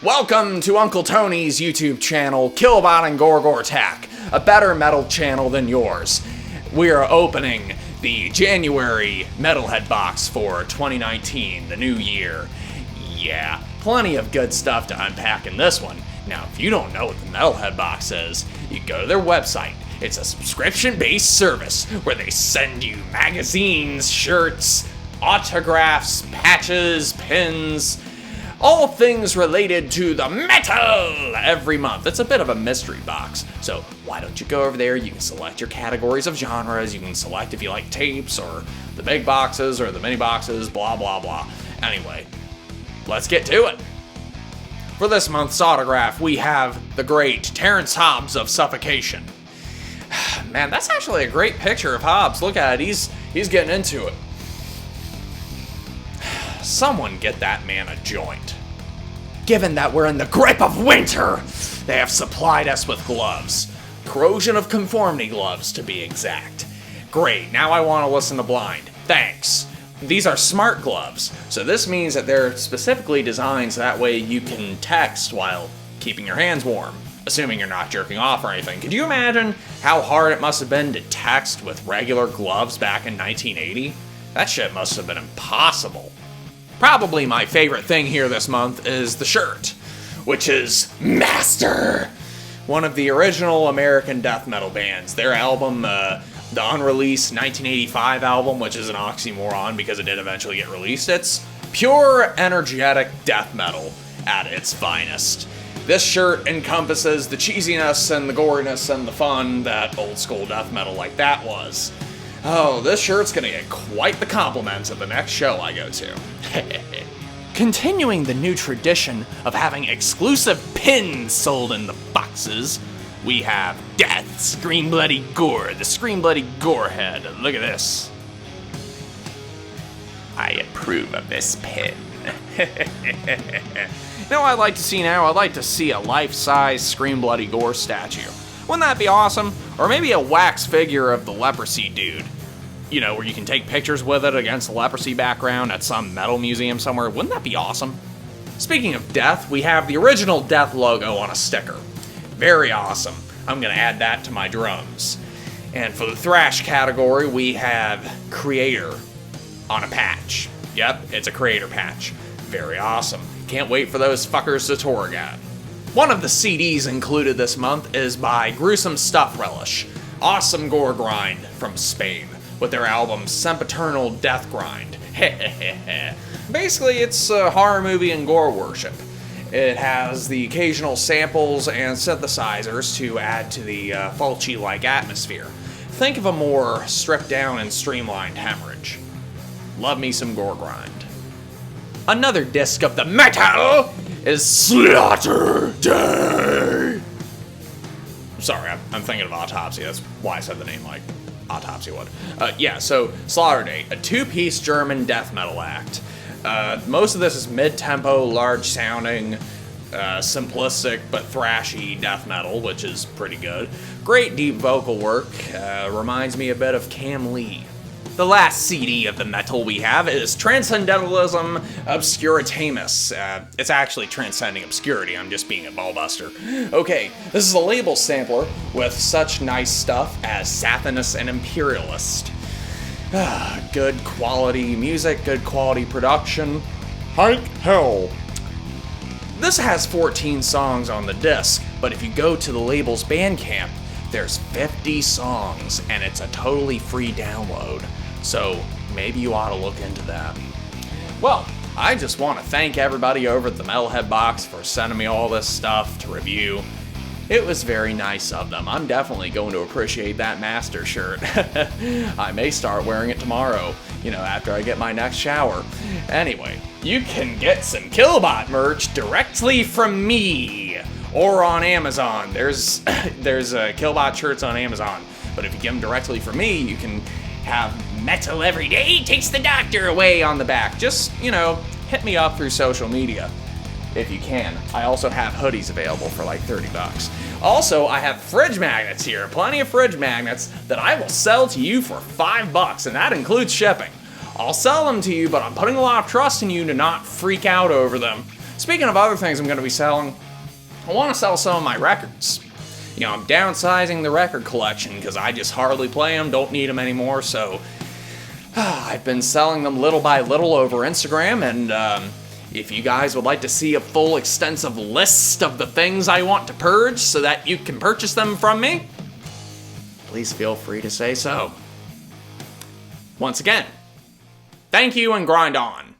Welcome to Uncle Tony's YouTube channel, Killbot&GorGorAttack, a better metal channel than yours. We are opening the January Metalhead Box for 2019, the new year. Yeah, plenty of good stuff to unpack in this one. Now, if you don't know what the Metalhead Box is, you go to their website. It's a subscription-based service where they send you magazines, shirts, autographs, patches, pins, all things related to the metal every month. It's a bit of a mystery box. So why don't you go over there? You can select your categories of genres. You can select if you like tapes or the big boxes or the mini boxes, blah, blah, blah. Anyway, let's get to it. For this month's autograph, we have the great Terrence Hobbs of Suffocation. Man, that's actually a great picture of Hobbs. Look at it. He's getting into it. Someone get that man a joint. Given that we're in the grip of winter, they have supplied us with gloves. Corrosion of conformity gloves, to be exact. Great, now I want to listen to Blind. Thanks. These are smart gloves, so this means that they're specifically designed so that way you can text while keeping your hands warm, assuming you're not jerking off or anything. Could you imagine how hard it must have been to text with regular gloves back in 1980? That shit must have been impossible. Probably my favorite thing here this month is the shirt, which is Master, one of the original American death metal bands. Their album, the unreleased 1985 album, which is an oxymoron because it did eventually get released, it's pure energetic death metal at its finest. This shirt encompasses the cheesiness and the goriness and the fun that old school death metal like that was. Oh, this shirt's gonna get quite the compliments at the next show I go to. Continuing the new tradition of having exclusive pins sold in the boxes, we have Death, Scream Bloody Gore, the Scream Bloody Gore head. Look at this. I approve of this pin. You know what I'd like to see now? I'd like to see a life-size Scream Bloody Gore statue. Wouldn't that be awesome? Or maybe a wax figure of the leprosy dude. You know, where you can take pictures with it against the leprosy background at some metal museum somewhere. Wouldn't that be awesome? Speaking of death, we have the original death logo on a sticker. Very awesome. I'm gonna add that to my drums. And for the thrash category, we have Creator on a patch. Yep, it's a Creator patch. Very awesome. Can't wait for those fuckers to tour again. One of the CDs included this month is by Gruesome Stuff Relish, Awesome Gore Grind from Spain, with their album Sempiternal Death Grind. Basically, it's a horror movie and gore worship. It has the occasional samples and synthesizers to add to the Fulci-like atmosphere. Think of a more stripped down and streamlined Hemorrhage. Love me some gore grind. Another disc of the metal is Slaughter Day. Sorry, I'm thinking of Autopsy. That's why I said the name like Autopsy would. So Slaughter Day, a two-piece German death metal act. Most of this is mid-tempo, large-sounding, simplistic but thrashy death metal, which is pretty good. Great deep vocal work. Reminds me a bit of Cam Lee. The last CD of the metal we have is Transcendentalism Obscuritamus. It's actually Transcending Obscurity, I'm just being a ballbuster. Okay, this is a label sampler with such nice stuff as Sathanus and Imperialist. Good quality music, good quality production. Hike hell. This has 14 songs on the disc, but if you go to the label's Bandcamp, there's 50 songs, and it's a totally free download. So maybe you ought to look into that. Well, I just want to thank everybody over at the Metalhead Box for sending me all this stuff to review. It was very nice of them. I'm definitely going to appreciate that Master shirt. I may start wearing it tomorrow, after I get my next shower. Anyway, you can get some Killbot merch directly from me or on Amazon. There's Killbot shirts on Amazon, but if you get them directly from me, you can have Metal Every Day Takes the Doctor Away on the back. Just, hit me up through social media if you can. I also have hoodies available for like $30. Also, I have fridge magnets here, plenty of fridge magnets that I will sell to you for $5, and that includes shipping. I'll sell them to you, but I'm putting a lot of trust in you to not freak out over them. speaking of other things I'm going to be selling, I want to sell some of my records. You know, I'm downsizing the record collection because I just hardly play them, don't need them anymore, so I've been selling them little by little over Instagram, and if you guys would like to see a full extensive list of the things I want to purge so that you can purchase them from me, please feel free to say so. Once again, thank you and grind on.